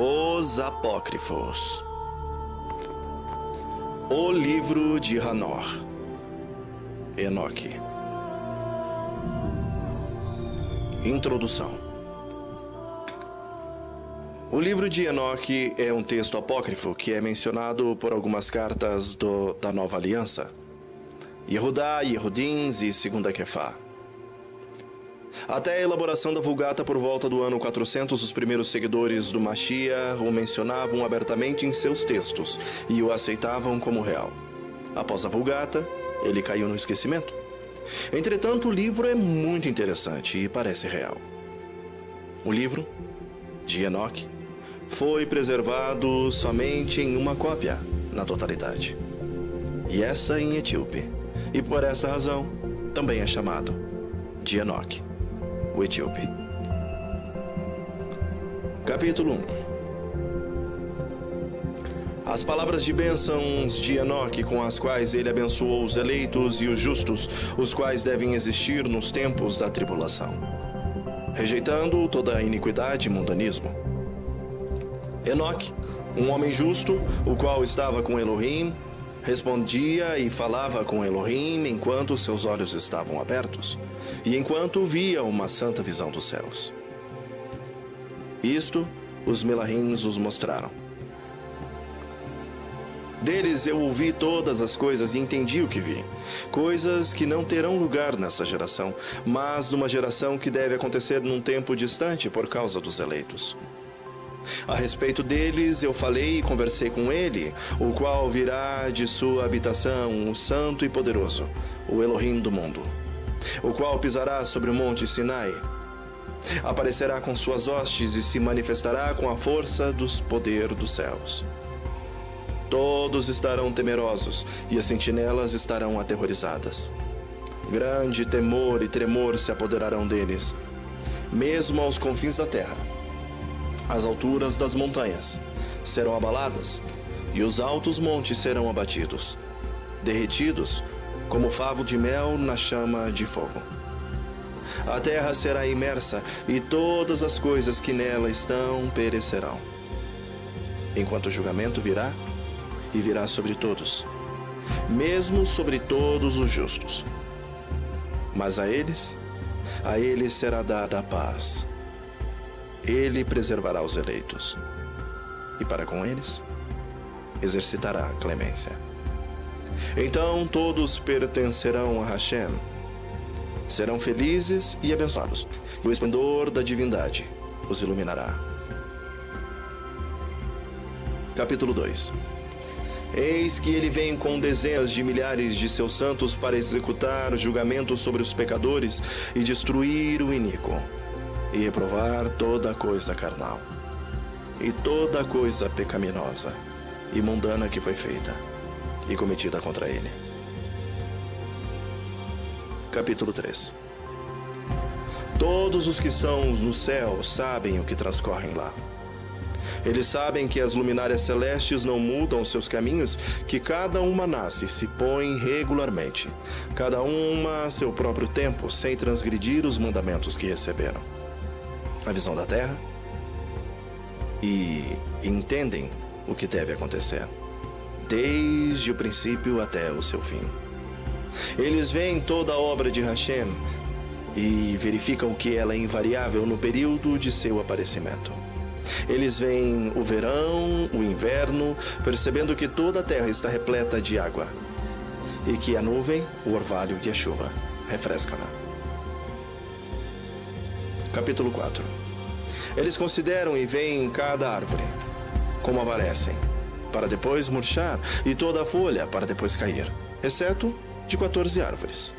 Os Apócrifos. O livro de Hanor. Enoque. Introdução. O livro de Enoque é um texto apócrifo que é mencionado por algumas cartas da Nova Aliança, Yehudá, Yehudins e Segunda Kefá. Até a elaboração da Vulgata por volta do ano 400, os primeiros seguidores do Mashiach o mencionavam abertamente em seus textos e o aceitavam como real. Após a Vulgata, ele caiu no esquecimento. Entretanto, o livro é muito interessante e parece real. O livro de Enoque foi preservado somente em uma cópia, na totalidade. E essa em Etíope. E por essa razão, também é chamado de Enoque, o etíope. Capítulo 1. As palavras de bênçãos de Enoque, com as quais ele abençoou os eleitos e os justos, os quais devem existir nos tempos da tribulação, rejeitando toda a iniquidade e mundanismo. Enoque, um homem justo, o qual estava com Elohim, respondia e falava com Elohim enquanto seus olhos estavam abertos e enquanto via uma santa visão dos céus. Isto os Melahins os mostraram. Deles eu ouvi todas as coisas e entendi o que vi, coisas que não terão lugar nessa geração, mas numa geração que deve acontecer num tempo distante por causa dos eleitos. A respeito deles eu falei e conversei com ele, o qual virá de sua habitação, o santo e poderoso, o Elohim do mundo, o qual pisará sobre o monte Sinai. Aparecerá com suas hostes e se manifestará com a força dos poderes dos céus. Todos estarão temerosos e as sentinelas estarão aterrorizadas. Grande temor e tremor se apoderarão deles, mesmo aos confins da terra. As alturas das montanhas serão abaladas e os altos montes serão abatidos, derretidos como favo de mel na chama de fogo. A terra será imersa e todas as coisas que nela estão perecerão. Enquanto o julgamento virá, e virá sobre todos, mesmo sobre todos os justos. Mas a eles será dada a paz. Ele preservará os eleitos, e para com eles, exercitará a clemência. Então todos pertencerão a Hashem, serão felizes e abençoados, e o esplendor da divindade os iluminará. Capítulo 2. Eis que ele vem com dezenas de milhares de seus santos para executar o julgamento sobre os pecadores e destruir o iníquo, e reprovar toda coisa carnal, e toda coisa pecaminosa e mundana que foi feita e cometida contra ele. Capítulo 3. Todos os que estão no céu sabem o que transcorrem lá. Eles sabem que as luminárias celestes não mudam seus caminhos, que cada uma nasce e se põe regularmente, cada uma a seu próprio tempo, sem transgredir os mandamentos que receberam. A visão da terra e entendem o que deve acontecer, desde o princípio até o seu fim. Eles veem toda a obra de Hashem e verificam que ela é invariável no período de seu aparecimento. Eles veem o verão, o inverno, percebendo que toda a terra está repleta de água e que a nuvem, o orvalho e a chuva refrescam-na. Capítulo 4. Eles consideram e veem cada árvore, como aparecem, para depois murchar, e toda a folha para depois cair, exceto de 14 árvores,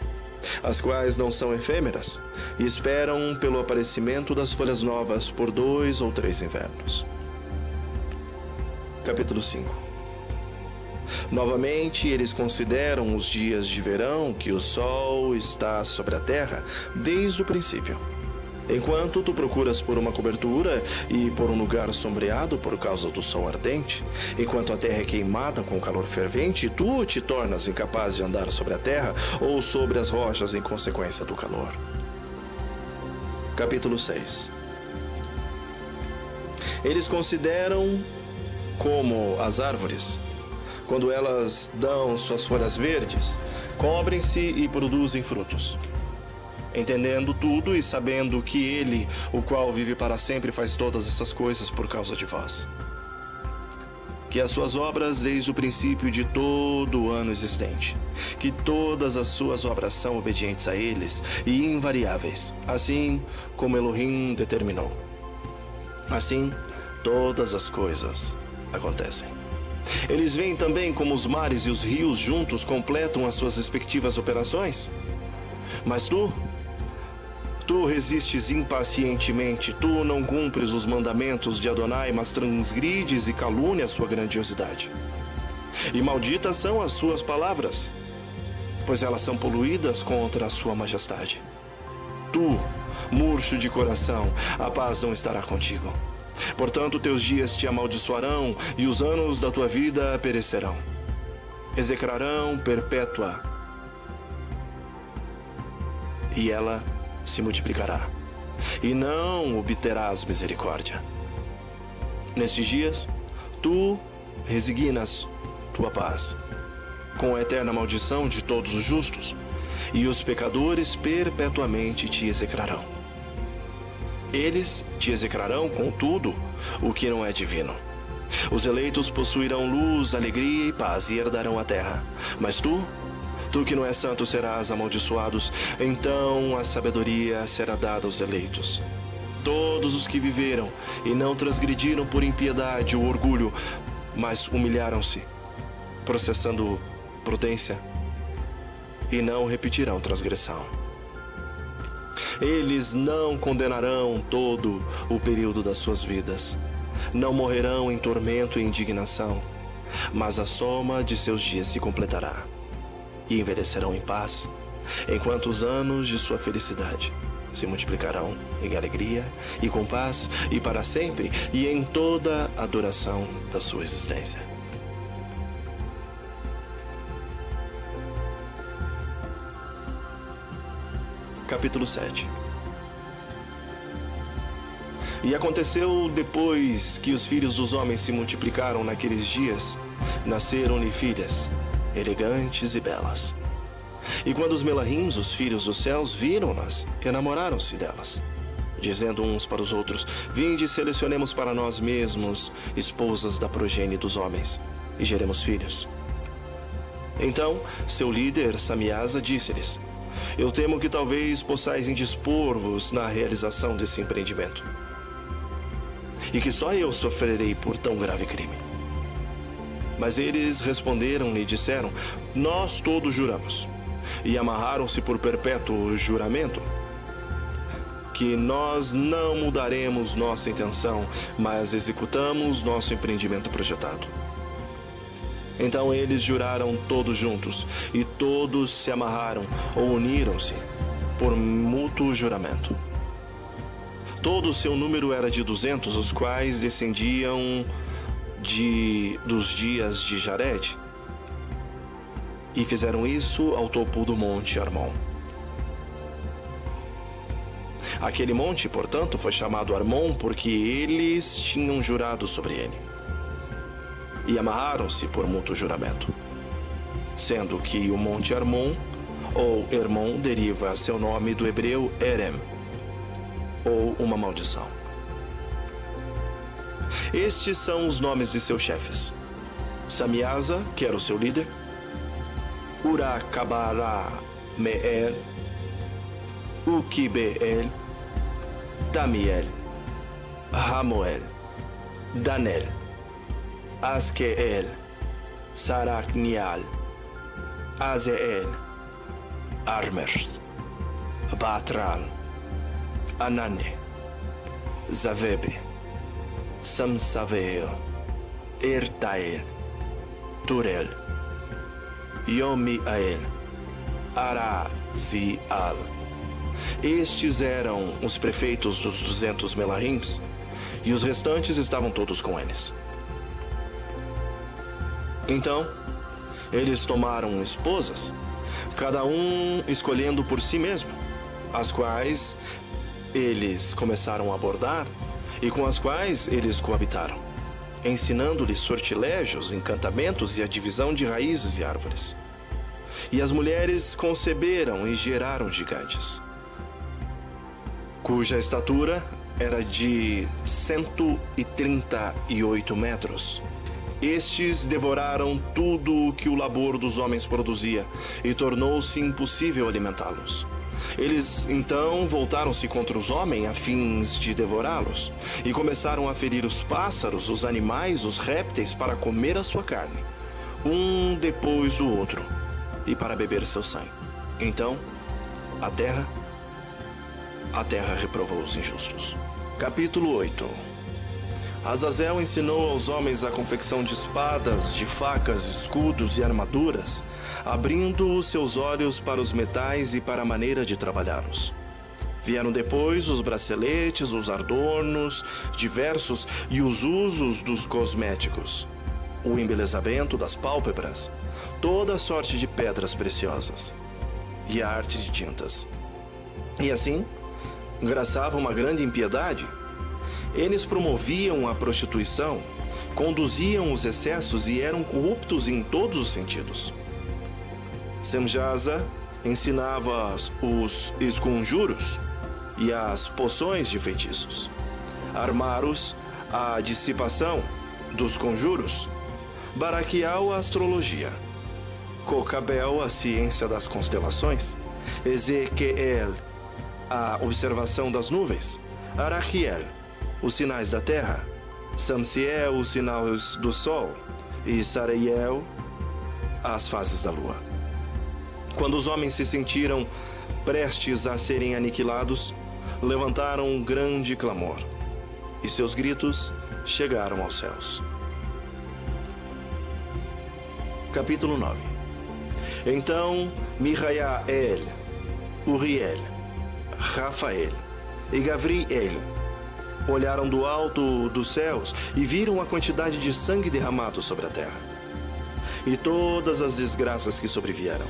as quais não são efêmeras, e esperam pelo aparecimento das folhas novas por 2 ou 3 invernos. Capítulo 5. Novamente, eles consideram os dias de verão que o sol está sobre a terra desde o princípio. Enquanto tu procuras por uma cobertura e por um lugar sombreado por causa do sol ardente, enquanto a terra é queimada com calor fervente, tu te tornas incapaz de andar sobre a terra ou sobre as rochas em consequência do calor. Capítulo 6. Eles consideram como as árvores. Quando elas dão suas folhas verdes, cobrem-se e produzem frutos. Entendendo tudo e sabendo que Ele, o qual vive para sempre, faz todas essas coisas por causa de vós. Que as suas obras desde o princípio de todo o ano existente, que todas as suas obras são obedientes a eles e invariáveis, assim como Elohim determinou. Assim, todas as coisas acontecem. Eles veem também como os mares e os rios juntos completam as suas respectivas operações. Mas tu resistes impacientemente, tu não cumpres os mandamentos de Adonai, mas transgrides e calúnia a sua grandiosidade. E malditas são as suas palavras, pois elas são poluídas contra a sua majestade. Tu, murcho de coração, a paz não estará contigo. Portanto, teus dias te amaldiçoarão e os anos da tua vida perecerão. Execrarão perpétua, e ela se multiplicará, e não obterás misericórdia. Nestes dias, tu resignas tua paz, com a eterna maldição de todos os justos, e os pecadores perpetuamente te execrarão. Eles te execrarão com tudo o que não é divino. Os eleitos possuirão luz, alegria e paz e herdarão a terra. Mas tu que não és santo, serás amaldiçoados. Então a sabedoria será dada aos eleitos. Todos os que viveram e não transgrediram por impiedade ou orgulho, mas humilharam-se, processando prudência, e não repetirão transgressão. Eles não condenarão todo o período das suas vidas. Não morrerão em tormento e indignação, mas a soma de seus dias se completará. E envelhecerão em paz, enquanto os anos de sua felicidade se multiplicarão em alegria e com paz e para sempre e em toda a duração da sua existência. Capítulo 7. E aconteceu depois que os filhos dos homens se multiplicaram naqueles dias, nasceram-lhe filhas, elegantes e belas. E quando os Melahims, os filhos dos céus, viram-nas, enamoraram-se delas, dizendo uns para os outros: vinde, selecionemos para nós mesmos esposas da progênie dos homens, e geremos filhos. Então, seu líder, Samiasa, disse-lhes: eu temo que talvez possais indispor-vos na realização desse empreendimento, e que só eu sofrerei por tão grave crime. Mas eles responderam-lhe e disseram: nós todos juramos, e amarraram-se por perpétuo juramento, que nós não mudaremos nossa intenção, mas executamos nosso empreendimento projetado. Então eles juraram todos juntos, e todos se amarraram ou uniram-se por mútuo juramento. Todo o seu número era de 200, os quais descendiam dos dias de Jared, e fizeram isso ao topo do monte Armon. Aquele monte, portanto, foi chamado Armon porque eles tinham jurado sobre ele. E amarraram-se por mútuo juramento, sendo que o monte Armon, ou Hermon, deriva seu nome do hebreu Erem, ou uma maldição. Estes são os nomes de seus chefes: Samiasa, que era o seu líder, Urakabará-Meel, Ukibeel, Damiel, Ramoel, Danel, Askeel, Saraknial, Azeel, Armer, Batral, Anane, Zavebe, Samsaveo, Ertael, Turel, Yomiael, Arazial. Estes eram os prefeitos dos 200 Melahims, e os restantes estavam todos com eles. Então, eles tomaram esposas, cada um escolhendo por si mesmo, as quais eles começaram a bordar e com as quais eles coabitaram, ensinando-lhes sortilégios, encantamentos e a divisão de raízes e árvores. E as mulheres conceberam e geraram gigantes, cuja estatura era de 138 metros. Estes devoraram tudo o que o labor dos homens produzia, e tornou-se impossível alimentá-los. Eles, então, voltaram-se contra os homens a fins de devorá-los, e começaram a ferir os pássaros, os animais, os répteis, para comer a sua carne, um depois do outro, e para beber seu sangue. Então, a terra reprovou os injustos. Capítulo 8. Azazel ensinou aos homens a confecção de espadas, de facas, escudos e armaduras, abrindo os seus olhos para os metais e para a maneira de trabalhá-los. Vieram depois os braceletes, os adornos diversos e os usos dos cosméticos, o embelezamento das pálpebras, toda sorte de pedras preciosas e a arte de tintas. E assim, graçavam uma grande impiedade. Eles promoviam a prostituição, conduziam os excessos e eram corruptos em todos os sentidos. Semjaza ensinava os esconjuros e as poções de feitiços. Armaros a dissipação dos conjuros. Baraquial a astrologia. Cocabel a ciência das constelações. Ezequiel a observação das nuvens. Araquiel os sinais da terra, Samsiel os sinais do sol e Saraiel as fases da lua. Quando os homens se sentiram prestes a serem aniquilados, levantaram um grande clamor, e seus gritos chegaram aos céus. Capítulo 9. Então Mijael, Uriel, Rafael e Gavriel olharam do alto dos céus e viram a quantidade de sangue derramado sobre a terra e todas as desgraças que sobrevieram.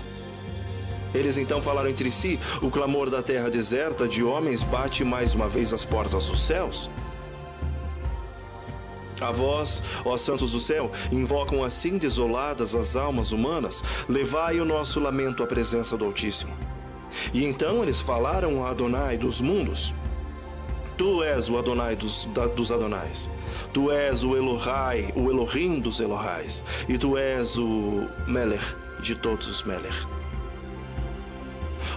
Eles então falaram entre si: o clamor da terra deserta de homens bate mais uma vez as portas dos céus. A vós, ó santos do céu, invocam assim desoladas as almas humanas, levai o nosso lamento à presença do Altíssimo. E então eles falaram a Adonai dos mundos: Tu és o Adonai dos Adonais. Tu és o Elohai, o Elohim dos Elohais. E tu és o Melech de todos os Melech.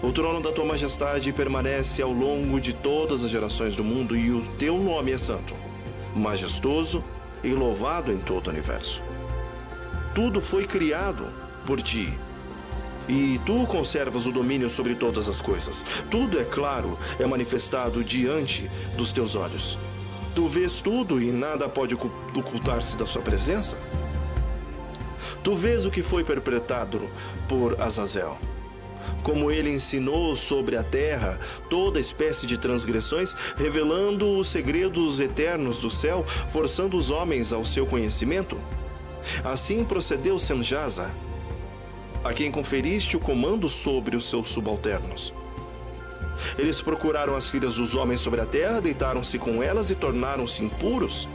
O trono da tua majestade permanece ao longo de todas as gerações do mundo, e o teu nome é santo, majestoso e louvado em todo o universo. Tudo foi criado por ti, e tu conservas o domínio sobre todas as coisas. Tudo, é claro, é manifestado diante dos teus olhos. Tu vês tudo e nada pode ocultar-se da sua presença. Tu vês o que foi perpetrado por Azazel, como ele ensinou sobre a terra toda espécie de transgressões, revelando os segredos eternos do céu, forçando os homens ao seu conhecimento. Assim procedeu Semjaza, a quem conferiste o comando sobre os seus subalternos. Eles procuraram as filhas dos homens sobre a terra, deitaram-se com elas e tornaram-se impuros.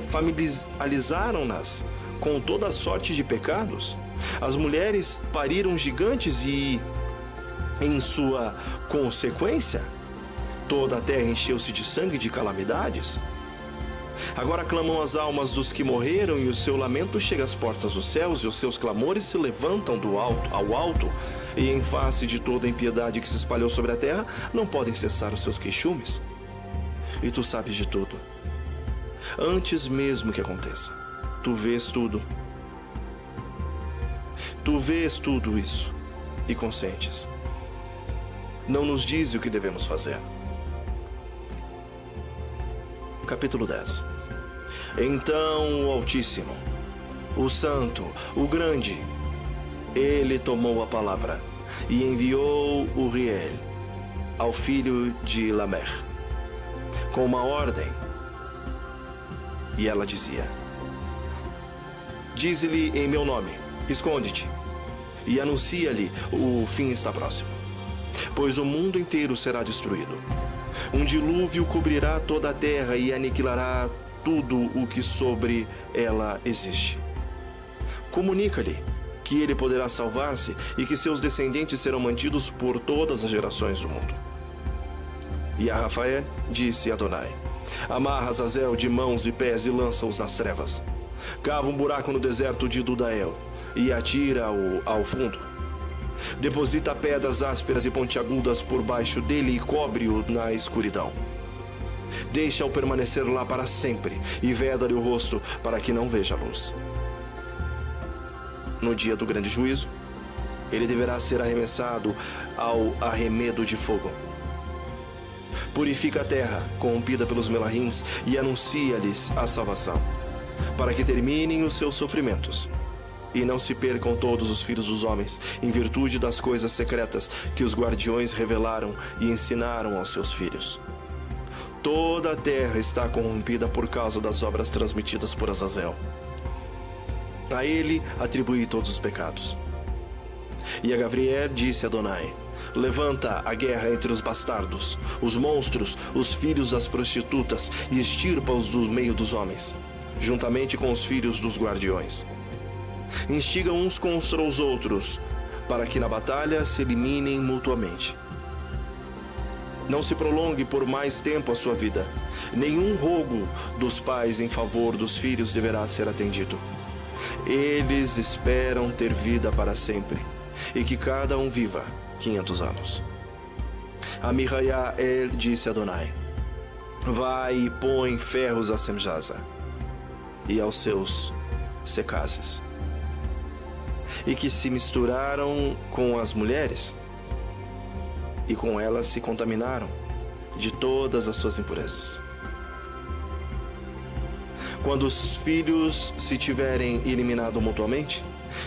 Familiarizaram-nas com toda a sorte de pecados. As mulheres pariram gigantes e, em sua consequência, toda a terra encheu-se de sangue e de calamidades. Agora clamam as almas dos que morreram, e o seu lamento chega às portas dos céus, e os seus clamores se levantam do alto ao alto, e em face de toda a impiedade que se espalhou sobre a terra, não podem cessar os seus queixumes. E tu sabes de tudo. Antes mesmo que aconteça, tu vês tudo. Tu vês tudo isso e consentes. Não nos dize o que devemos fazer. Capítulo 10. Então o Altíssimo, o Santo, o Grande, ele tomou a palavra e enviou Uriel ao filho de Lamer com uma ordem. E ela dizia: Dize-lhe em meu nome, esconde-te, e anuncia-lhe: o fim está próximo, pois o mundo inteiro será destruído. Um dilúvio cobrirá toda a terra e aniquilará tudo o que sobre ela existe. Comunica-lhe que ele poderá salvar-se e que seus descendentes serão mantidos por todas as gerações do mundo. E a Rafael disse a Adonai: amarra Azazel de mãos e pés e lança-os nas trevas. Cava um buraco no deserto de Dudael e atira-o ao fundo. Deposita pedras ásperas e pontiagudas por baixo dele e cobre-o na escuridão. Deixa-o permanecer lá para sempre e veda-lhe o rosto para que não veja a luz. No dia do grande juízo, ele deverá ser arremessado ao arremedo de fogo. Purifica a terra, corrompida pelos Melahims, e anuncia-lhes a salvação, para que terminem os seus sofrimentos, e não se percam todos os filhos dos homens, em virtude das coisas secretas que os guardiões revelaram e ensinaram aos seus filhos. Toda a terra está corrompida por causa das obras transmitidas por Azazel. A ele atribuí todos os pecados. E a Gabriel disse a Adonai: levanta a guerra entre os bastardos, os monstros, os filhos das prostitutas, e extirpa-os do meio dos homens, juntamente com os filhos dos guardiões. Instiga uns contra os outros, para que na batalha se eliminem mutuamente. Não se prolongue por mais tempo a sua vida. Nenhum rogo dos pais em favor dos filhos deverá ser atendido. Eles esperam ter vida para sempre, e que cada um viva 500 anos. A Mihael disse a Adonai: vai e põe ferros a Semjaza e aos seus secazes, e que se misturaram com as mulheres, e com elas se contaminaram de todas as suas impurezas. Quando os filhos se tiverem eliminado mutuamente,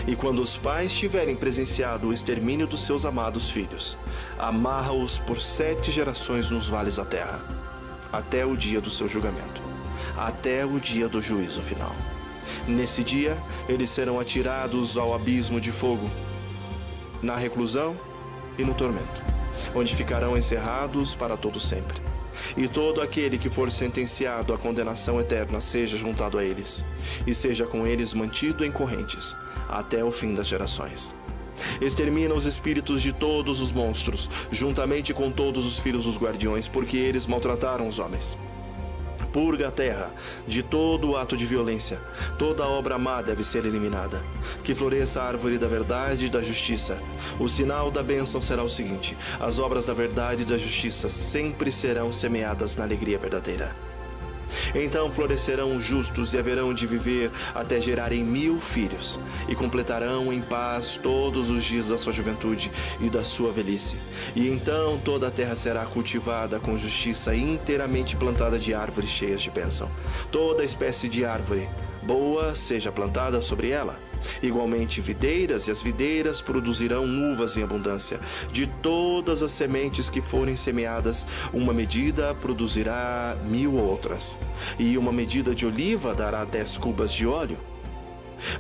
e quando os pais tiverem presenciado o extermínio dos seus amados filhos, amarra-os por 7 gerações nos vales da terra, até o dia do seu julgamento, até o dia do juízo final. Nesse dia, eles serão atirados ao abismo de fogo, na reclusão e no tormento, onde ficarão encerrados para todo sempre. E todo aquele que for sentenciado à condenação eterna seja juntado a eles, e seja com eles mantido em correntes, até o fim das gerações. Extermina os espíritos de todos os monstros, juntamente com todos os filhos dos guardiões, porque eles maltrataram os homens. Purga a terra de todo o ato de violência. Toda obra má deve ser eliminada. Que floresça a árvore da verdade e da justiça. O sinal da bênção será o seguinte: as obras da verdade e da justiça sempre serão semeadas na alegria verdadeira. Então florescerão os justos e haverão de viver até gerarem 1000 filhos, e completarão em paz todos os dias da sua juventude e da sua velhice. E então toda a terra será cultivada com justiça e inteiramente plantada de árvores cheias de bênção. Toda espécie de árvore boa seja plantada sobre ela. Igualmente videiras, e as videiras produzirão uvas em abundância. De todas as sementes que forem semeadas, uma medida produzirá 1000 outras, e uma medida de oliva dará 10 cubas de óleo.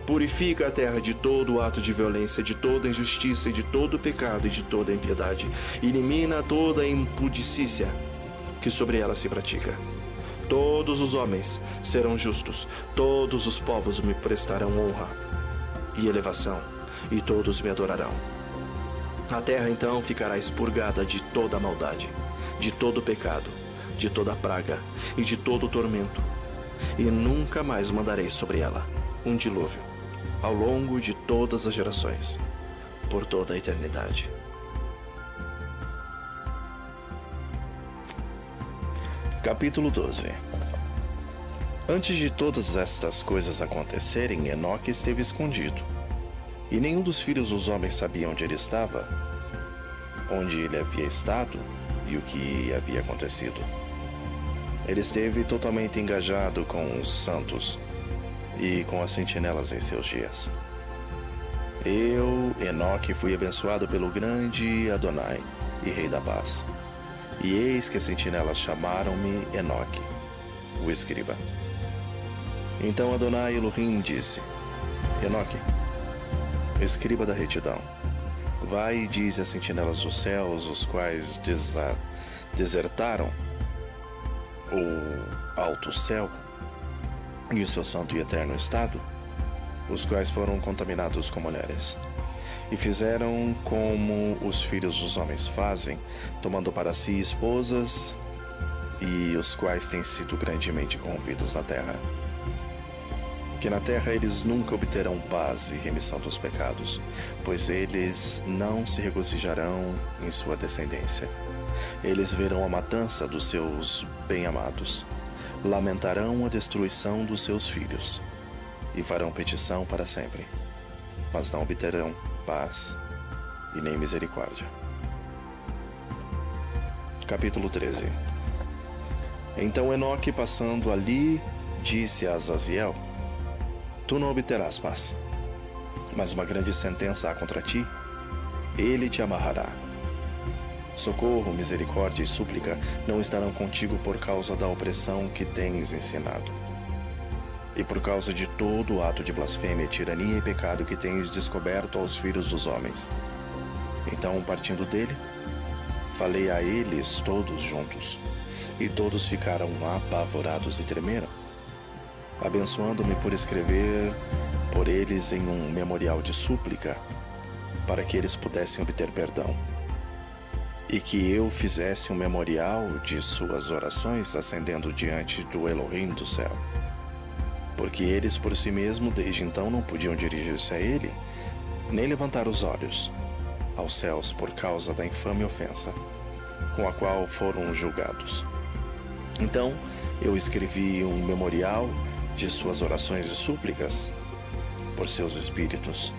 Purifica a terra de todo o ato de violência, de toda injustiça, e de todo pecado e de toda impiedade. Elimina toda a impudicícia que sobre ela se pratica. Todos os homens serão justos, todos os povos me prestarão honra e elevação, e todos me adorarão. A terra então ficará expurgada de toda a maldade, de todo o pecado, de toda a praga e de todo o tormento, e nunca mais mandarei sobre ela um dilúvio, ao longo de todas as gerações, por toda a eternidade. Capítulo 12. Antes de todas estas coisas acontecerem, Enoque esteve escondido, e nenhum dos filhos dos homens sabia onde ele estava, onde ele havia estado e o que havia acontecido. Ele esteve totalmente engajado com os santos e com as sentinelas em seus dias. Eu, Enoque, fui abençoado pelo grande Adonai e Rei da Paz. E eis que as sentinelas chamaram-me Enoque, o escriba. Então Adonai Elohim disse: Enoque, escriba da retidão, vai e dize às sentinelas dos céus, os quais desertaram o alto céu e o seu santo e eterno estado, os quais foram contaminados com mulheres, e fizeram como os filhos dos homens fazem, tomando para si esposas, e os quais têm sido grandemente corrompidos na terra. Que na terra eles nunca obterão paz e remissão dos pecados, pois eles não se regozijarão em sua descendência. Eles verão a matança dos seus bem-amados, lamentarão a destruição dos seus filhos, e farão petição para sempre, mas não obterão paz e nem misericórdia. Capítulo 13. Então Enoque, passando ali, disse a Azaziel: Tu não obterás paz, mas uma grande sentença há contra ti. Ele te amarrará. Socorro, misericórdia e súplica não estarão contigo por causa da opressão que tens ensinado, e por causa de todo o ato de blasfêmia, tirania e pecado que tens descoberto aos filhos dos homens. Então, partindo dele, falei a eles todos juntos, e todos ficaram apavorados e tremeram, abençoando-me por escrever por eles em um memorial de súplica, para que eles pudessem obter perdão, e que eu fizesse um memorial de suas orações ascendendo diante do Elohim do céu. Porque eles por si mesmos desde então não podiam dirigir-se a ele, nem levantar os olhos aos céus por causa da infame ofensa com a qual foram julgados. Então eu escrevi um memorial de suas orações e súplicas por seus espíritos,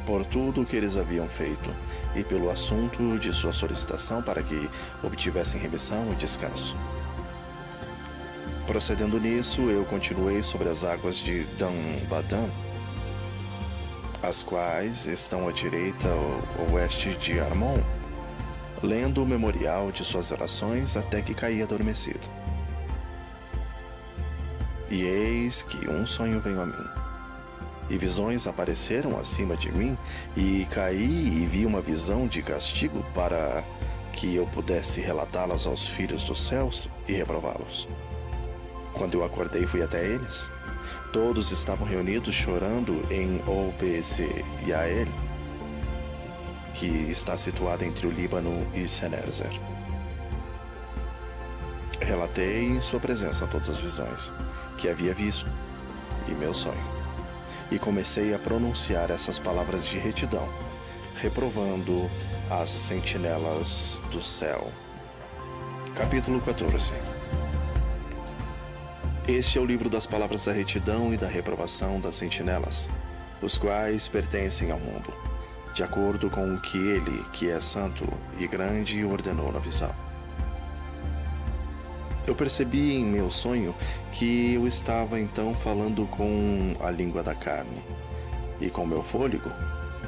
por tudo o que eles haviam feito, e pelo assunto de sua solicitação para que obtivessem remissão e descanso. Procedendo nisso, eu continuei sobre as águas de Dan-Badã, as quais estão à direita ou oeste de Armon, lendo o memorial de suas orações até que caí adormecido. E eis que um sonho veio a mim, e visões apareceram acima de mim, e caí e vi uma visão de castigo para que eu pudesse relatá-las aos filhos dos céus e reprová-los. Quando eu acordei, fui até eles. Todos estavam reunidos chorando em Obed-Yael, que está situada entre o Líbano e Senerzer. Relatei em sua presença todas as visões que havia visto e meu sonho, e comecei a pronunciar essas palavras de retidão, reprovando as sentinelas do céu. Capítulo 14. Este é o livro das palavras da retidão e da reprovação das sentinelas, os quais pertencem ao mundo, de acordo com o que ele, que é santo e grande, ordenou na visão. Eu percebi em meu sonho que eu estava então falando com a língua da carne e com meu fôlego,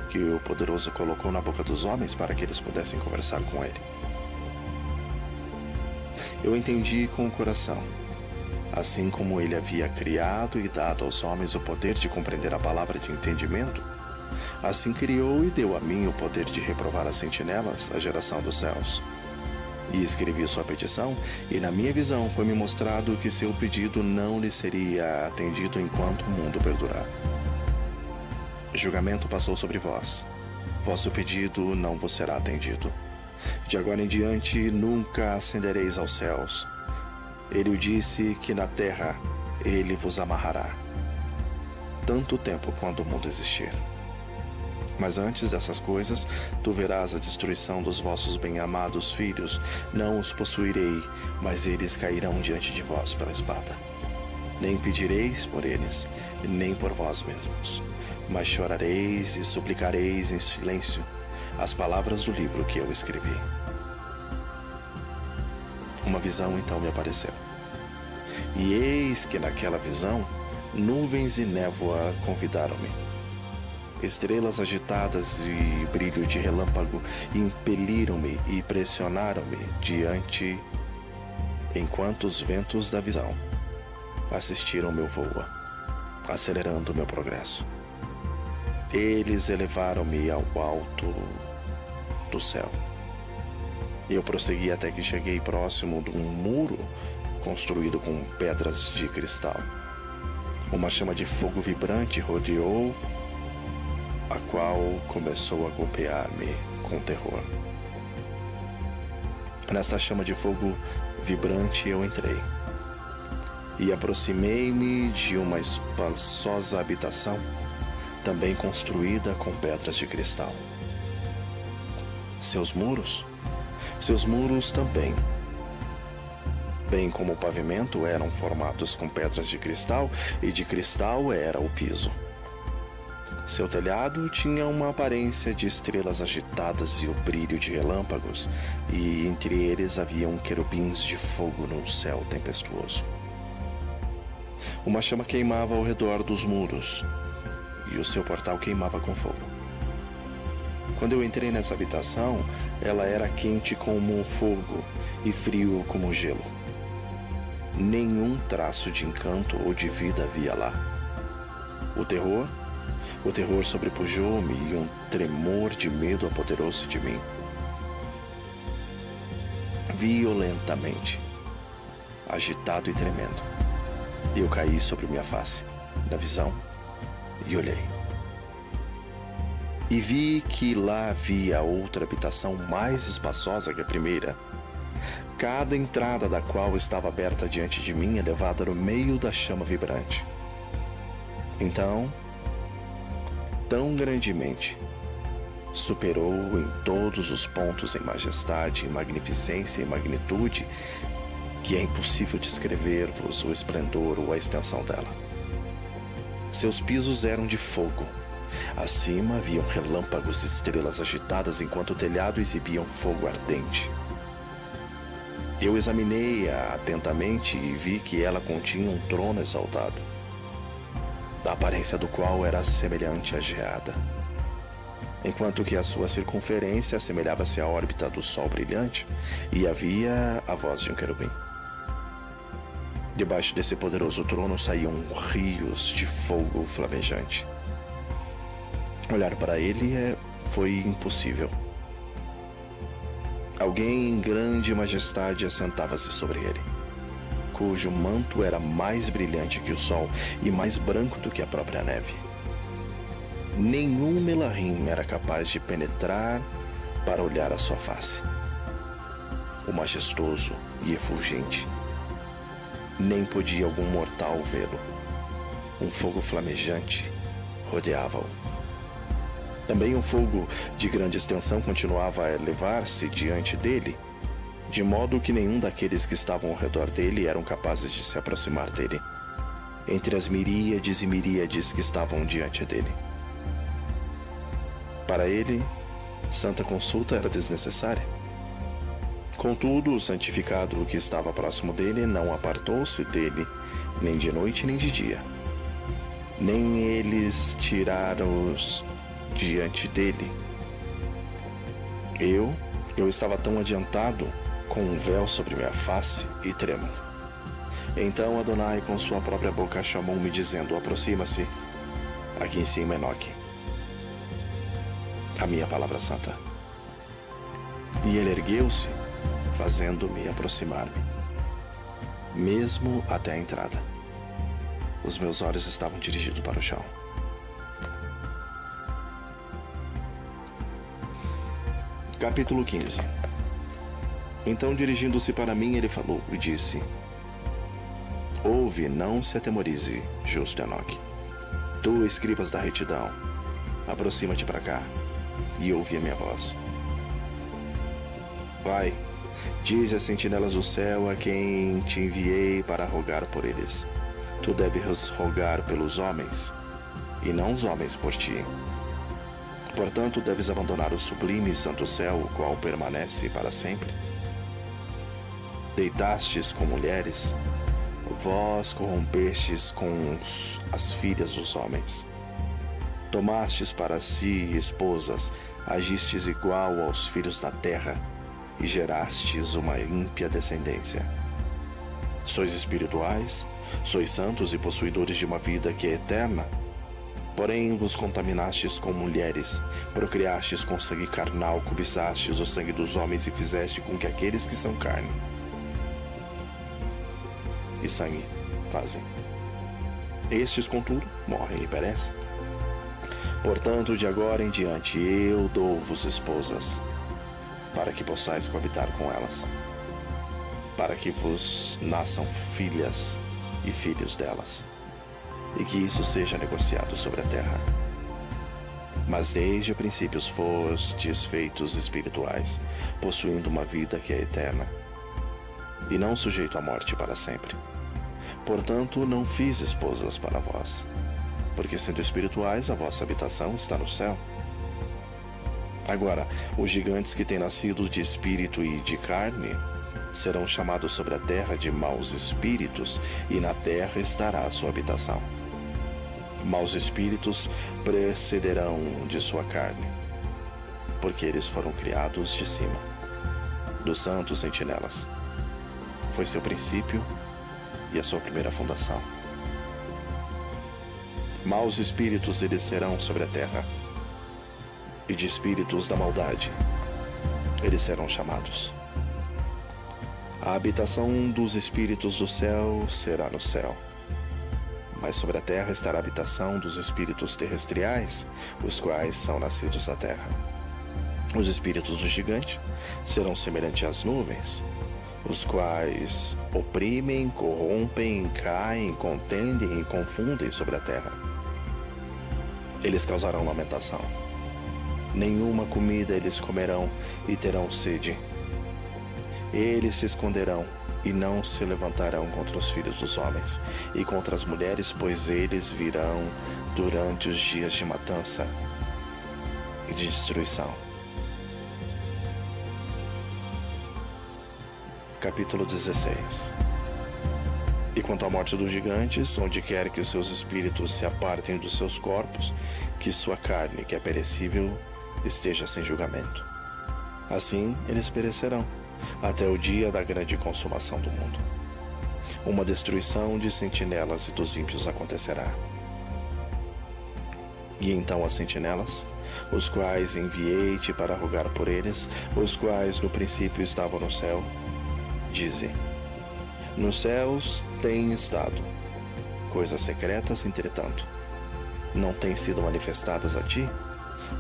que o poderoso colocou na boca dos homens para que eles pudessem conversar com ele. Eu entendi com o coração, assim como ele havia criado e dado aos homens o poder de compreender a palavra de entendimento, assim criou e deu a mim o poder de reprovar as sentinelas, a geração dos céus. E escrevi sua petição, e na minha visão foi-me mostrado que seu pedido não lhe seria atendido enquanto o mundo perdurar. Julgamento passou sobre vós. Vosso pedido não vos será atendido. De agora em diante nunca ascendereis aos céus. Ele o disse que na terra ele vos amarrará, tanto tempo quanto o mundo existir. Mas antes dessas coisas, tu verás a destruição dos vossos bem-amados filhos. Não os possuirei, mas eles cairão diante de vós pela espada. Nem pedireis por eles, nem por vós mesmos, mas chorareis e suplicareis em silêncio as palavras do livro que eu escrevi. Uma visão então me apareceu. E eis que naquela visão, nuvens e névoa convidaram-me. Estrelas agitadas e brilho de relâmpago impeliram-me e pressionaram-me diante, enquanto os ventos da visão assistiram meu voo, acelerando meu progresso. Eles elevaram-me ao alto do céu Eu prossegui até que cheguei próximo de um muro construído com pedras de cristal. Uma chama de fogo vibrante rodeou, a qual começou a golpear-me com terror. Nesta chama de fogo vibrante eu entrei e aproximei-me de uma espaçosa habitação, também construída com pedras de cristal. Seus muros também, bem como o pavimento, eram formados com pedras de cristal, e de cristal era o piso. Seu telhado tinha uma aparência de estrelas agitadas e o brilho de relâmpagos, e entre eles haviam querubins de fogo num céu tempestuoso. Uma chama queimava ao redor dos muros, e o seu portal queimava com fogo. Quando eu entrei nessa habitação, ela era quente como fogo e frio como gelo. Nenhum traço de encanto ou de vida havia lá. O terror sobrepujou-me e um tremor de medo apoderou-se de mim. Violentamente, agitado e tremendo, eu caí sobre minha face, na visão, e olhei. E vi que lá havia outra habitação mais espaçosa que a primeira, cada entrada da qual estava aberta diante de mim, elevada no meio da chama vibrante. Então, tão grandemente, superou em todos os pontos em majestade, em magnificência e magnitude, que é impossível descrever-vos o esplendor ou a extensão dela. Seus pisos eram de fogo. Acima haviam relâmpagos e estrelas agitadas, enquanto o telhado exibia um fogo ardente. Eu examinei-a atentamente e vi que ela continha um trono exaltado, da aparência do qual era semelhante à geada, enquanto que a sua circunferência assemelhava-se à órbita do sol brilhante, e havia a voz de um querubim. Debaixo desse poderoso trono saíam rios de fogo flamejante. Olhar para ele foi impossível. Alguém em grande majestade assentava-se sobre ele, cujo manto era mais brilhante que o sol e mais branco do que a própria neve. Nenhum melarrim era capaz de penetrar para olhar a sua face. O majestoso e efulgente, nem podia algum mortal vê-lo. Um fogo flamejante rodeava-o. Também um fogo de grande extensão continuava a elevar-se diante dele, de modo que nenhum daqueles que estavam ao redor dele eram capazes de se aproximar dele, entre as miríades e miríades que estavam diante dele. Para ele, santa consulta era desnecessária. Contudo, o santificado que estava próximo dele não apartou-se dele, nem de noite nem de dia. Nem eles tiraram-os diante dele. Eu estava tão adiantado, com um véu sobre minha face e trêmulo. Então Adonai com sua própria boca chamou-me, dizendo: aproxima-se, aqui em cima, Enoque. A minha palavra santa. E ele ergueu-se, fazendo-me aproximar-me, mesmo até a entrada. Os meus olhos estavam dirigidos para o chão. Capítulo 15. Então, dirigindo-se para mim, ele falou e disse: ouve, não se atemorize, justo Enoque. Tu, escribas da retidão, aproxima-te para cá e ouve a minha voz. Vai, dize às sentinelas do céu a quem te enviei para rogar por eles. Tu deves rogar pelos homens, e não os homens por ti. Portanto, deves abandonar o sublime e santo céu, o qual permanece para sempre. Deitastes com mulheres, vós corrompestes com as filhas dos homens. Tomastes para si esposas, agistes igual aos filhos da terra, e gerastes uma ímpia descendência. Sois espirituais, sois santos e possuidores de uma vida que é eterna. Porém vos contaminastes com mulheres, procriastes com sangue carnal, cobiçastes o sangue dos homens e fizeste com que aqueles que são carne e sangue fazem. Estes, contudo, morrem e perecem. Portanto, de agora em diante, eu dou-vos esposas, para que possais coabitar com elas, para que vos nasçam filhas e filhos delas, e que isso seja negociado sobre a terra. Mas desde o princípio fostes feitos espirituais, possuindo uma vida que é eterna, e não sujeito à morte para sempre. Portanto, não fiz esposas para vós, porque sendo espirituais, a vossa habitação está no céu. Agora, os gigantes que têm nascido de espírito e de carne serão chamados sobre a terra de maus espíritos, e na terra estará a sua habitação. Maus espíritos precederão de sua carne, porque eles foram criados de cima, dos santos sentinelas. Foi seu princípio e a sua primeira fundação. Maus espíritos eles serão sobre a terra, e de espíritos da maldade eles serão chamados. A habitação dos espíritos do céu será no céu, mas sobre a terra estará a habitação dos espíritos terrestriais, os quais são nascidos da terra. Os espíritos do gigante serão semelhantes às nuvens, os quais oprimem, corrompem, caem, contendem e confundem sobre a terra. Eles causarão lamentação. Nenhuma comida eles comerão e terão sede. Eles se esconderão e não se levantarão contra os filhos dos homens e contra as mulheres, pois eles virão durante os dias de matança e de destruição. Capítulo 16. E quanto à morte dos gigantes, onde quer que os seus espíritos se apartem dos seus corpos, que sua carne, que é perecível, esteja sem julgamento. Assim eles perecerão, até o dia da grande consumação do mundo. Uma destruição de sentinelas e dos ímpios acontecerá. E então as sentinelas, os quais enviei-te para rogar por eles, os quais no princípio estavam no céu, dizem: nos céus têm estado coisas secretas, entretanto, não têm sido manifestadas a ti,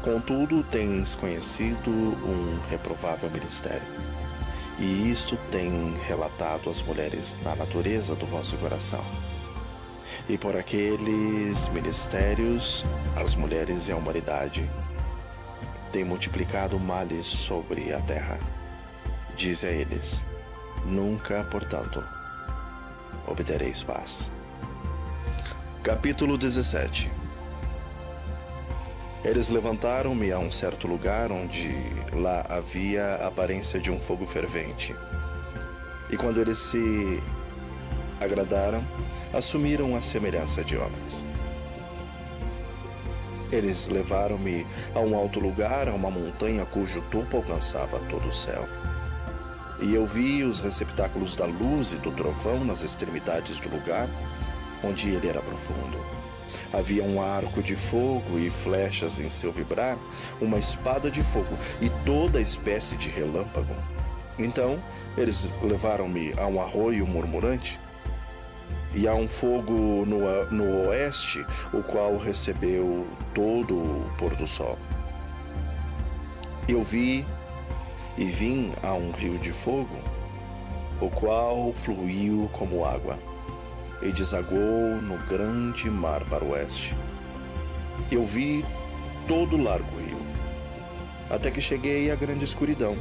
contudo tens conhecido um reprovável ministério. E isto tem relatado as mulheres na natureza do vosso coração. E por aqueles ministérios, as mulheres e a humanidade têm multiplicado males sobre a terra. Dize a eles: nunca, portanto, obtereis paz. Capítulo 17. Eles levantaram-me a um certo lugar onde lá havia a aparência de um fogo fervente. E quando eles se agradaram, assumiram a semelhança de homens. Eles levaram-me a um alto lugar, a uma montanha cujo topo alcançava todo o céu. E eu vi os receptáculos da luz e do trovão nas extremidades do lugar, onde ele era profundo. Havia um arco de fogo e flechas em seu vibrar, uma espada de fogo e toda espécie de relâmpago. Então eles levaram-me a um arroio murmurante e a um fogo no oeste, o qual recebeu todo o pôr do sol. Eu vi e vim a um rio de fogo, o qual fluiu como água e desagou no grande mar para o oeste. Eu vi todo o largo rio, até que cheguei à grande escuridão,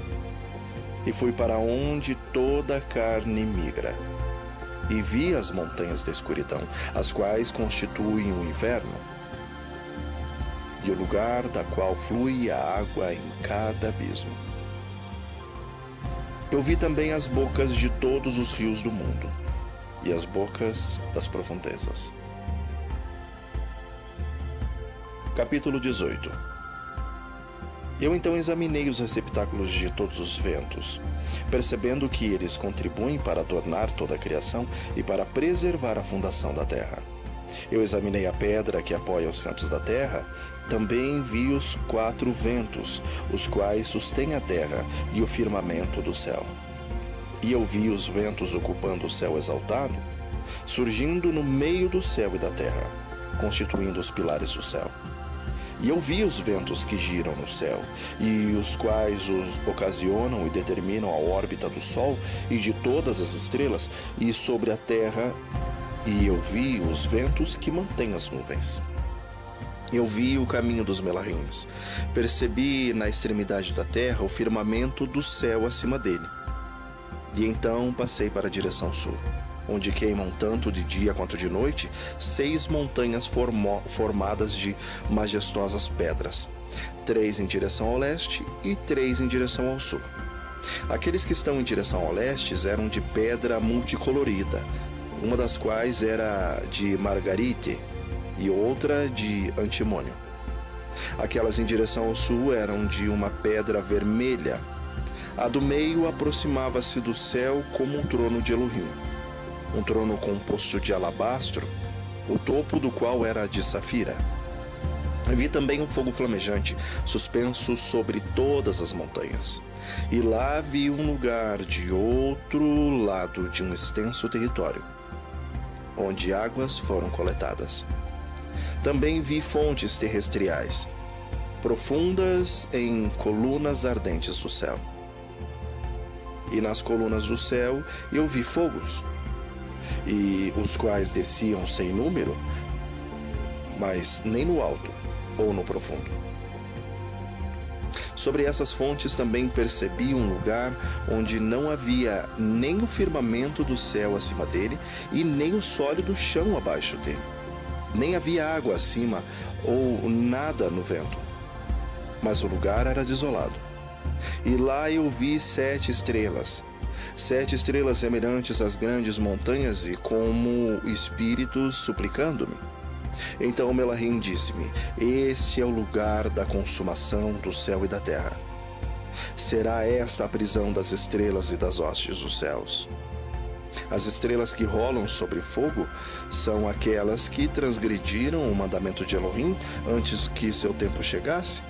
e fui para onde toda a carne migra, e vi as montanhas da escuridão, as quais constituem o inferno, e o lugar da qual flui a água em cada abismo. Eu vi também as bocas de todos os rios do mundo, e as bocas das profundezas. Capítulo 18. Eu então examinei os receptáculos de todos os ventos, percebendo que eles contribuem para adornar toda a criação e para preservar a fundação da terra. Eu examinei a pedra que apoia os cantos da terra. Também vi os 4 ventos, os quais sustêm a terra e o firmamento do céu. E eu vi os ventos ocupando o céu exaltado, surgindo no meio do céu e da terra, constituindo os pilares do céu. E eu vi os ventos que giram no céu, e os quais os ocasionam e determinam a órbita do Sol e de todas as estrelas, e sobre a terra. E eu vi os ventos que mantêm as nuvens. Eu vi o caminho dos Melahins. Percebi na extremidade da terra o firmamento do céu acima dele. E então passei para a direção sul, onde queimam tanto de dia quanto de noite 6 montanhas formadas de majestosas pedras, 3 em direção ao leste e 3 em direção ao sul. Aqueles que estão em direção ao leste eram de pedra multicolorida, uma das quais era de margarite e outra de antimônio. Aquelas em direção ao sul eram de uma pedra vermelha. A do meio aproximava-se do céu como um trono de Elohim, um trono composto de alabastro, o topo do qual era de safira. Vi também um fogo flamejante suspenso sobre todas as montanhas. E lá vi um lugar de outro lado de um extenso território, onde águas foram coletadas. Também vi fontes terrestriais, profundas em colunas ardentes do céu. E nas colunas do céu eu vi fogos, e os quais desciam sem número, mas nem no alto ou no profundo. Sobre essas fontes também percebi um lugar onde não havia nem o firmamento do céu acima dele e nem o sólido chão abaixo dele. Nem havia água acima ou nada no vento, mas o lugar era desolado. E lá eu vi 7 estrelas, 7 estrelas semelhantes às grandes montanhas e como espíritos suplicando-me. Então o Melahim disse-me: este é o lugar da consumação do céu e da terra. Será esta a prisão das estrelas e das hostes dos céus. As estrelas que rolam sobre fogo são aquelas que transgrediram o mandamento de Elohim antes que seu tempo chegasse,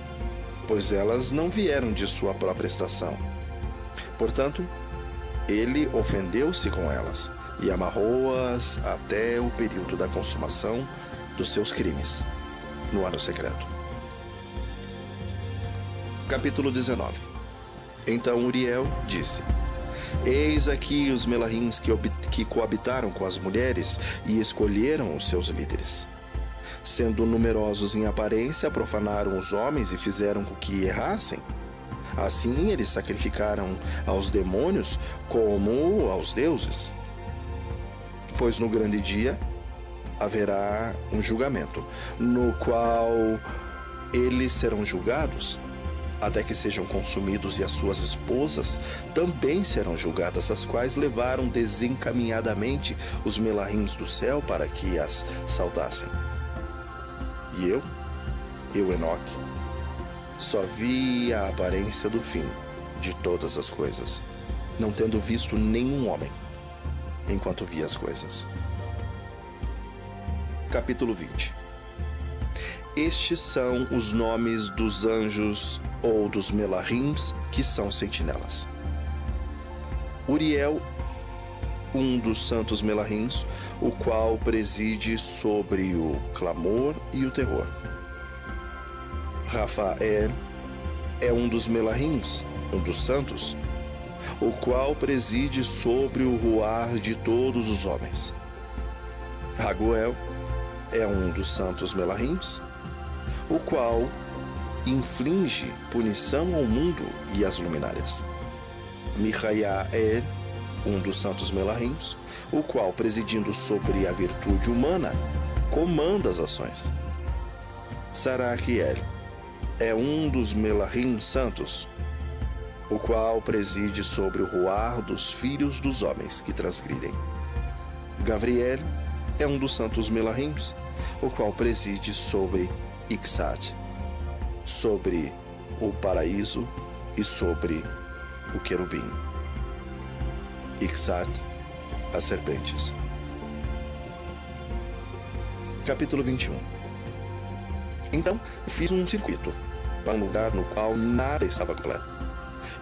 pois elas não vieram de sua própria estação. Portanto, ele ofendeu-se com elas e amarrou-as até o período da consumação dos seus crimes, no ano secreto. Capítulo 19. Então Uriel disse: eis aqui os Melahims que coabitaram com as mulheres e escolheram os seus líderes. Sendo numerosos em aparência, profanaram os homens e fizeram com que errassem. Assim eles sacrificaram aos demônios como aos deuses. Pois no grande dia haverá um julgamento, no qual eles serão julgados, até que sejam consumidos, e as suas esposas também serão julgadas, as quais levaram desencaminhadamente os Melahims do céu para que as saudassem. E eu, Enoque, só vi a aparência do fim de todas as coisas, não tendo visto nenhum homem, enquanto vi as coisas. Capítulo 20. Estes são os nomes dos anjos ou dos Melahims que são sentinelas. Uriel, um dos santos Melahims, o qual preside sobre o clamor e o terror. Rafael é um dos Melahims, um dos santos, o qual preside sobre o ruar de todos os homens. Raguel é um dos santos Melahims, o qual inflige punição ao mundo e às luminárias. Michael, um dos santos Melahims, o qual, presidindo sobre a virtude humana, comanda as ações. Saraquiel é um dos Melahim santos, o qual preside sobre o ruar dos filhos dos homens que transgridem. Gavriel é um dos santos Melahims, o qual preside sobre Ixad, sobre o paraíso e sobre o querubim. Ixad, as serpentes. Capítulo 21. Então, fiz um circuito para um lugar no qual nada estava completo.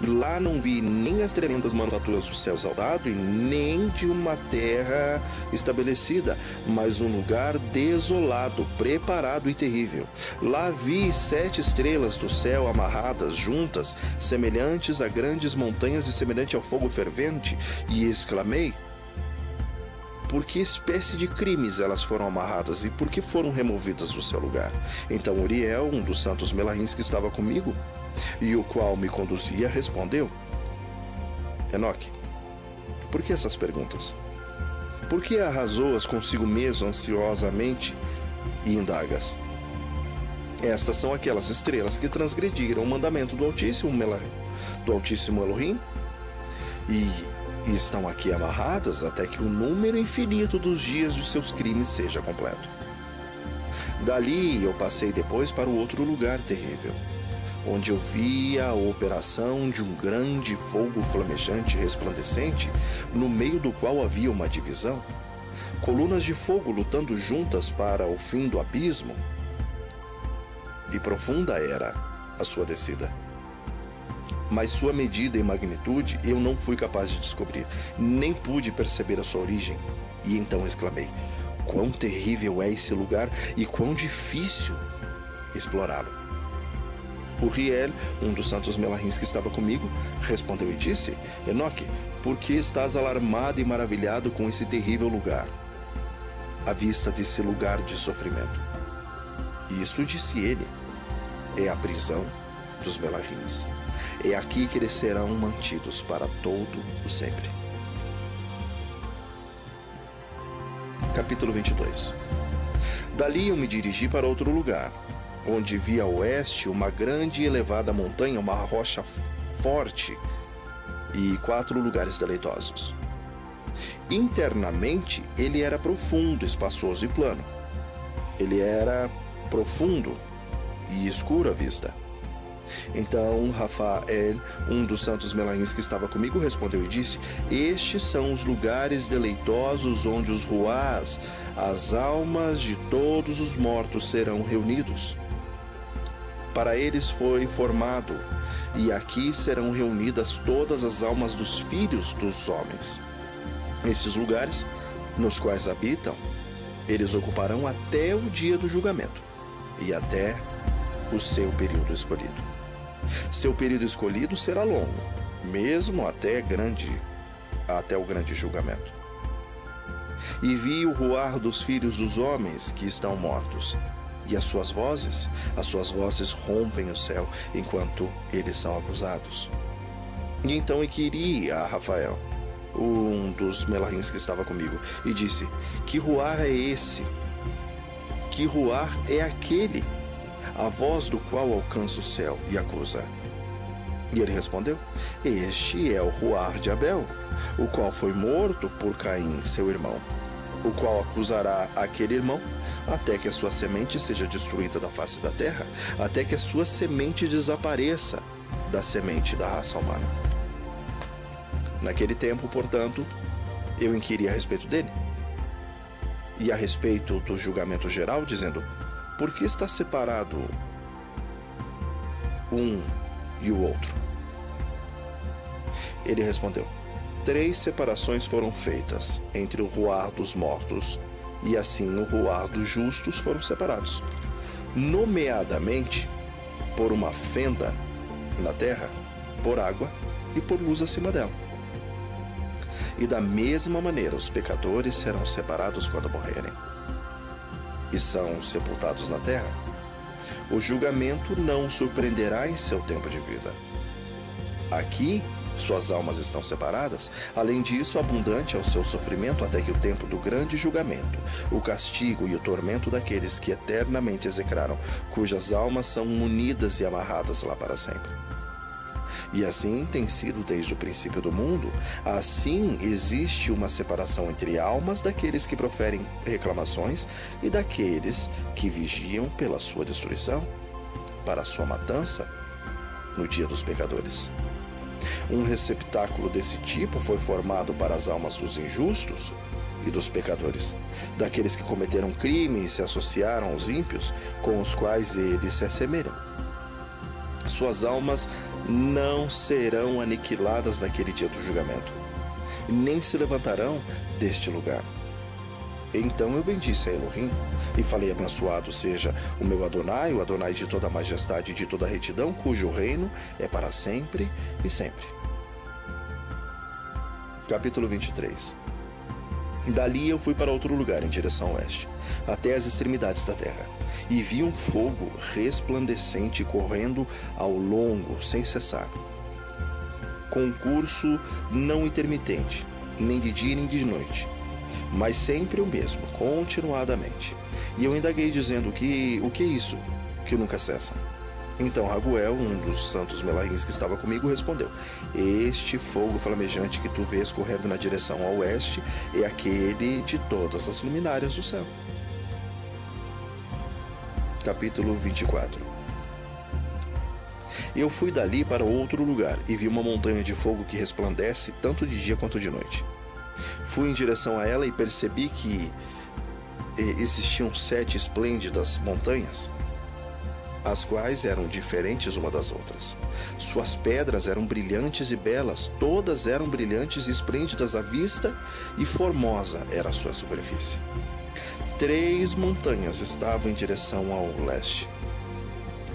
E lá não vi nem as tremendas manufaturas do céu saudado e nem de uma terra estabelecida, mas um lugar desolado, preparado e terrível. Lá vi 7 estrelas do céu amarradas juntas, semelhantes a grandes montanhas e semelhante ao fogo fervente, e exclamei: por que espécie de crimes elas foram amarradas e por que foram removidas do seu lugar? Então Uriel, um dos santos Melahins que estava comigo, e o qual me conduzia, respondeu: Enoque, por que essas perguntas? Por que arrasou-as consigo mesmo ansiosamente e indagas? Estas são aquelas estrelas que transgrediram o mandamento do Altíssimo Elohim e estão aqui amarradas até que o número infinito dos dias de seus crimes seja completo. Dali eu passei depois para o outro lugar terrível, onde eu via a operação de um grande fogo flamejante e resplandecente, no meio do qual havia uma divisão, colunas de fogo lutando juntas para o fim do abismo, e profunda era a sua descida. Mas sua medida e magnitude eu não fui capaz de descobrir, nem pude perceber a sua origem. E então exclamei: quão terrível é esse lugar e quão difícil explorá-lo. Uriel, um dos santos Melahins que estava comigo, respondeu e disse: Enoque, por que estás alarmado e maravilhado com esse terrível lugar, à vista desse lugar de sofrimento? Isso, disse ele, é a prisão dos Melahins. É aqui que eles serão mantidos para todo o sempre. Capítulo 22. Dali eu me dirigi para outro lugar, onde vi a oeste uma grande e elevada montanha, uma rocha forte e 4 lugares deleitosos. Internamente, ele era profundo, espaçoso e plano. Ele era profundo e escuro à vista. Então Rafael, um dos santos Melahins que estava comigo, respondeu e disse: estes são os lugares deleitosos onde os ruás, as almas de todos os mortos, serão reunidos. Para eles foi formado, e aqui serão reunidas todas as almas dos filhos dos homens. Esses lugares, nos quais habitam, eles ocuparão até o dia do julgamento, e até o seu período escolhido. Seu período escolhido será longo, mesmo até o grande julgamento. E vi o ruar dos filhos dos homens que estão mortos, e as suas vozes rompem o céu enquanto eles são acusados. E então inquiri a Rafael, um dos Melahins que estava comigo, e disse: que ruar é esse? Que ruar é aquele, a voz do qual alcança o céu e acusa? E ele respondeu: este é o ruar de Abel, o qual foi morto por Caim, seu irmão, o qual acusará aquele irmão até que a sua semente seja destruída da face da terra, até que a sua semente desapareça da semente da raça humana. Naquele tempo, portanto, eu inquiri a respeito dele e a respeito do julgamento geral, dizendo: por que está separado um e o outro? Ele respondeu: 3 separações foram feitas entre o ruar dos mortos, e assim o ruar dos justos foram separados, nomeadamente por uma fenda na terra, por água e por luz acima dela. E da mesma maneira os pecadores serão separados quando morrerem e são sepultados na terra. O julgamento não os surpreenderá em seu tempo de vida. Aqui suas almas estão separadas. Além disso, abundante é o seu sofrimento até que o tempo do grande julgamento, o castigo e o tormento daqueles que eternamente execraram, cujas almas são unidas e amarradas lá para sempre. E assim tem sido desde o princípio do mundo. Assim existe uma separação entre almas daqueles que proferem reclamações e daqueles que vigiam pela sua destruição, para a sua matança no dia dos pecadores. Um receptáculo desse tipo foi formado para as almas dos injustos e dos pecadores, daqueles que cometeram crime e se associaram aos ímpios, com os quais eles se assemelham. Suas almas não serão aniquiladas naquele dia do julgamento, nem se levantarão deste lugar. Então eu bendisse a Elohim e falei: abençoado seja o meu Adonai, o Adonai de toda a majestade e de toda a retidão, cujo reino é para sempre e sempre. Capítulo 23. Dali eu fui para outro lugar, em direção oeste, até as extremidades da terra, e vi um fogo resplandecente correndo ao longo, sem cessar, com um curso não intermitente, nem de dia nem de noite, mas sempre o mesmo, continuadamente. E eu indaguei, dizendo: o que é isso que nunca cessa? Então Raguel, um dos santos melahins que estava comigo, respondeu: este fogo flamejante que tu vês correndo na direção ao oeste é aquele de todas as luminárias do céu. Capítulo 24. Eu fui dali para outro lugar e vi uma montanha de fogo que resplandece tanto de dia quanto de noite. Fui em direção a ela e percebi que existiam 7 esplêndidas montanhas, as quais eram diferentes uma das outras. Suas pedras eram brilhantes e belas, todas eram brilhantes e esplêndidas à vista, e formosa era a sua superfície. 3 montanhas estavam em direção ao leste,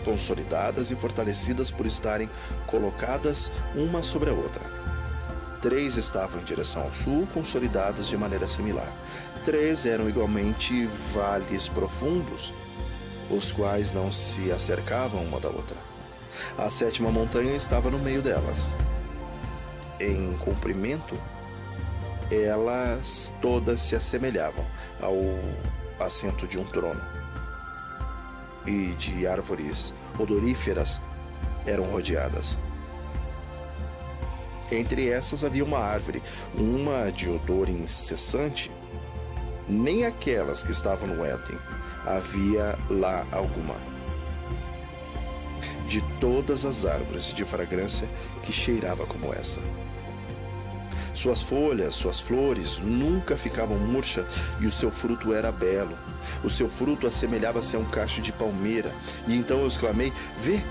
consolidadas e fortalecidas por estarem colocadas uma sobre a outra. 3 estavam em direção ao sul, consolidadas de maneira similar. 3 eram igualmente vales profundos, os quais não se acercavam uma da outra. A 7ª montanha estava no meio delas. Em comprimento, elas todas se assemelhavam ao assento de um trono, e de árvores odoríferas eram rodeadas. Entre essas havia uma árvore, uma de odor incessante. Nem aquelas que estavam no Éden havia lá alguma. De todas as árvores de fragrância que cheirava como essa. Suas folhas, suas flores nunca ficavam murchas, e o seu fruto era belo. O seu fruto assemelhava-se a um cacho de palmeira. E então eu exclamei: vê,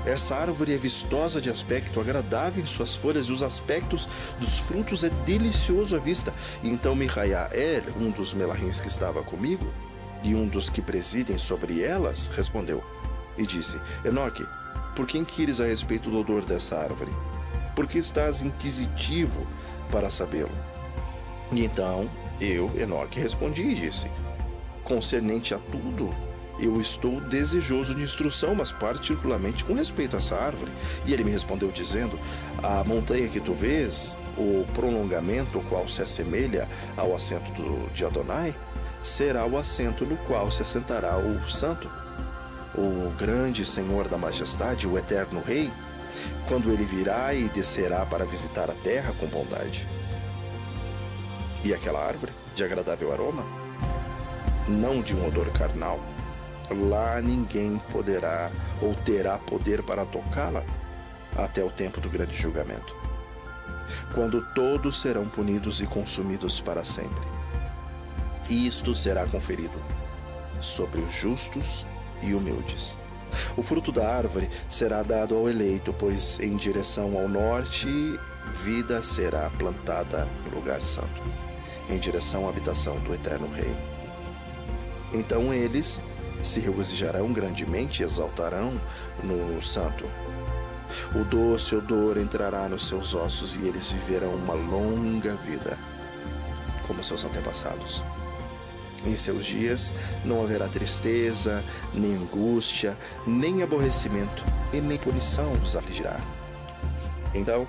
essa árvore é vistosa de aspecto, agradável em suas folhas, e os aspectos dos frutos é delicioso à vista. E então Mihael, um dos melahins que estava comigo, e um dos que presidem sobre elas, respondeu e disse: Enoque, por que inquires a respeito do odor dessa árvore? Por que estás inquisitivo para sabê-lo? E então eu, Enoque, respondi e disse: concernente a tudo, eu estou desejoso de instrução, mas particularmente com respeito a essa árvore. E ele me respondeu dizendo: a montanha que tu vês, o prolongamento, o qual se assemelha ao assento de Adonai, será o assento no qual se assentará o santo, o grande Senhor da majestade, o eterno Rei, quando ele virá e descerá para visitar a terra com bondade. E aquela árvore, de agradável aroma, não de um odor carnal, lá ninguém poderá ou terá poder para tocá-la até o tempo do grande julgamento, quando todos serão punidos e consumidos para sempre. Isto será conferido sobre os justos e humildes. O fruto da árvore será dado ao eleito, pois em direção ao norte vida será plantada no lugar santo, em direção à habitação do eterno Rei. Então eles se regozijarão grandemente e exaltarão no santo. O doce odor entrará nos seus ossos e eles viverão uma longa vida, como seus antepassados. Em seus dias não haverá tristeza, nem angústia, nem aborrecimento, e nem punição os afligirá. Então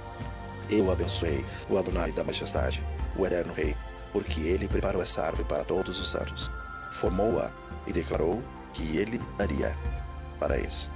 eu abençoei o Adonai da majestade, o eterno Rei, porque ele preparou essa árvore para todos os santos, formou-a e declarou que ele daria para eles.